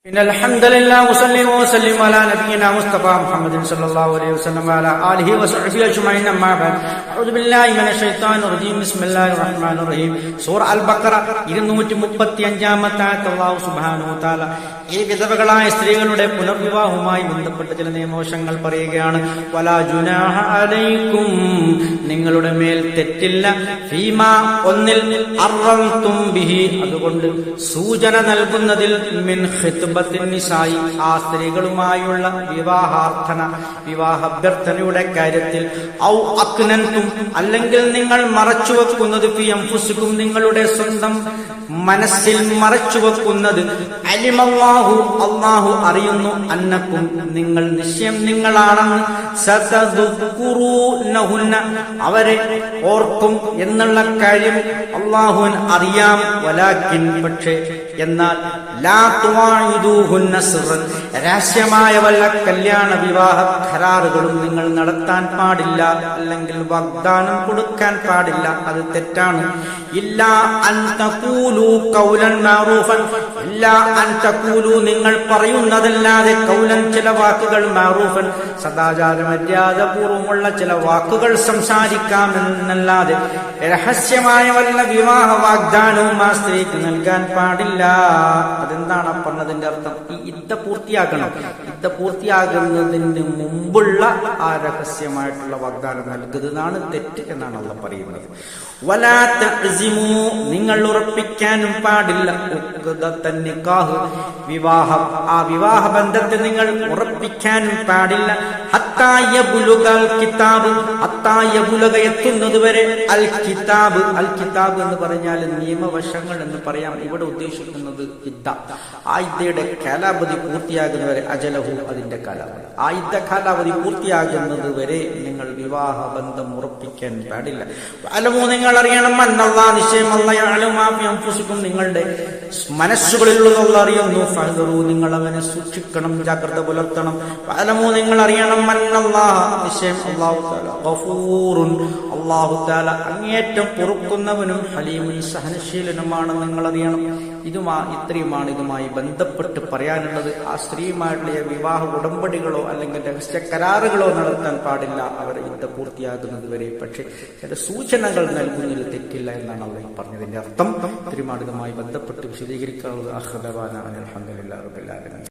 إن الحمد لله وصلي وسلم على نبينا مصطفى محمد صلى الله عليه وسلم وعلى آله وصحبه أجمعين أما بعد أعوذ بالله من الشيطان الرجيم بسم الله الرحمن الرحيم സൂറ അൽ ബഖറ 235-ാമത്തെ ആയത്ത് അല്ലാഹു സുബ്ഹാനഹു വ തആല ഈ വിധവകളായ സ്ത്രീകളുടെ പുനർവിവാഹവുമായി ബന്ധപ്പെട്ട ചില നിയമവശങ്ങൾ പറയുകയാണ്. വലാ ജുനാഹ അലൈക്കും, നിങ്ങളുടെ മേൽ തെറ്റില്ല, ഫീമാ ഒന്നിൽ അർറംതും ബിഹി, അതുകൊണ്ട് സൂചന നൽകുന്നതിൽ, മിൻ ഖിത്ബത്തിൻ നിസായി, ആ സ്ത്രീകളുമായുള്ള വിവാഹാഭ്യർത്ഥനയുടെ കാര്യത്തിൽ, ഔ അക്നൻതും, അല്ലെങ്കിൽ നിങ്ങൾ മറച്ചുവെക്കുന്നത്, ഫീ അൻഫുസികും, നിങ്ങളുടെ സ്വന്തം മനസ്സിൽ മറച്ചുവെക്കുന്നത്, അലിമല്ലാഹു, അല്ലാഹു അറിയുന്നു, അന്നക്കും, നിങ്ങൾ, നിശ്ചയം നിങ്ങളാണെന്ന്, സതദുക്കുറൂനഹുന്ന, അവരെ ഓർക്കും എന്നുള്ള കാര്യം അല്ലാഹുവിന് അറിയാം. വലാകിൻ, പക്ഷേ, എന്നാൽ, ലാ തുവാഇദൂഹുന്ന സിർറൻ, രഹസ്യമായ വല്ല കല്യാണ വിവാഹ കരാറുകളും നിങ്ങൾ നടത്താൻ പാടില്ല, അല്ലെങ്കിൽ വാഗ്ദാനം കൊടുക്കാൻ പാടില്ല, അത് തെറ്റാണ്. ഇല്ലാ അൻ തഖൂലു ഖൗലൻ മഅറൂഫൻ, ഇല്ലാ അൻ തഖൂലു, നിങ്ങൾ പറയുന്നതല്ലാതെ, ഖൗലൻ, ചില വാക്കുകൾ, മഅറൂഫൻ, സദാചാര മര്യാദപൂർവമുള്ള ചില വാക്കുകൾ സംസാരിക്കാമെന്നല്ലാതെ രഹസ്യമായ വല്ല വിവാഹ വാഗ്ദാനവും ആ സ്ത്രീക്ക് നൽകാൻ പാടില്ല. അതെന്താണ് പറഞ്ഞതിന്റെ അർത്ഥം? ഈ ഇദ്ദ പൂർത്തിയാക്കണം. ഇദ്ദ പൂർത്തിയാകുന്നതിന് മുമ്പുള്ള ആ രഹസ്യമായിട്ടുള്ള വാഗ്ദാനം നൽകുന്നതാണ് തെറ്റ് എന്നാണ് അല്ലാഹു പറയുന്നത്. വലാ തഅ്സിമു, നിങ്ങൾ ഉറപ്പിക്കാനും പാടില്ല, ഉഖ്ദത്തൻ നിക്കാഹ്, വിവാഹം, ആ വിവാഹ ബന്ധത്തെ നിങ്ങൾ ഉറപ്പിക്കാനും പാടില്ല, ഹത്താ യബ്ലുഗൽ കിതാബ്, ഹത്താ യബ്ലുഗ, എത്തുന്നതുവരെ, അൽ കിതാബ്, അൽ കിതാബ് എന്ന് പറഞ്ഞാൽ നിയമവശങ്ങൾ എന്ന് പറയാം. ഇവിടെ ഉദ്ദേശിക്കുന്നത് ഇദ്ദ, ആ ഇദ്ദയുടെ കാലാവധി പൂർത്തിയാകുന്നവരെ, അജലഹു, അതിന്റെ കാലാവധി, ആ ഇദ്ദ കാലാവധി പൂർത്തിയാകുന്നത് വരെ നിങ്ങൾ വിവാഹ ബന്ധം ഉറപ്പിക്കാൻ പാടില്ല. അലമു, നിങ്ങൾ അറിയണം, അന്നല്ലാഹ്, നിശ്ചയം അല്ലാഹു യഅലമു മാ ഫീ അൻഫുസികും, നിങ്ങളുടെ മനസ്സുകളിലുള്ളത് അറിയുന്നു, ഫഹ്ദറു, നിങ്ങൾ അവനെ സൂക്ഷിക്കണം, ജാഗ്രത പുലർത്തണം. അലമു, നിങ്ങൾ അറിയണം, അന്നല്ലാഹ്, നിശ്ചയം അല്ലാഹു തആല, ഗഫൂറുൻ, അല്ലാഹു തആല അങ്ങേയറ്റം പൊറുക്കുന്നവനും, ഹലീമുൻ, സഹനശീലനുമാണ്, നിങ്ങൾ അറിയണം. ഇത്രയുമാണ് ഇതുമായി ബന്ധപ്പെട്ട് പറയാനുള്ളത്. ആ സ്ത്രീയുമായിട്ടുള്ള വിവാഹ ഉടമ്പടികളോ അല്ലെങ്കിൽ രഹസ്യ കരാറുകളോ നടത്താൻ പാടില്ല അവരെ യുദ്ധ പൂർത്തിയാകുന്നത് വരെ. പക്ഷെ ചില സൂചനകൾ നൽകുന്നതിൽ തെറ്റില്ല എന്നാണ് അല്ലാഹു പറഞ്ഞതിന്റെ അർത്ഥം. ഇത്രയുമാണ് ഇതുമായി ബന്ധപ്പെട്ട് വിശദീകരിക്കാനുള്ളത്. അൽഹംദുലില്ലാഹി റബ്ബിൽ ആലമീൻ.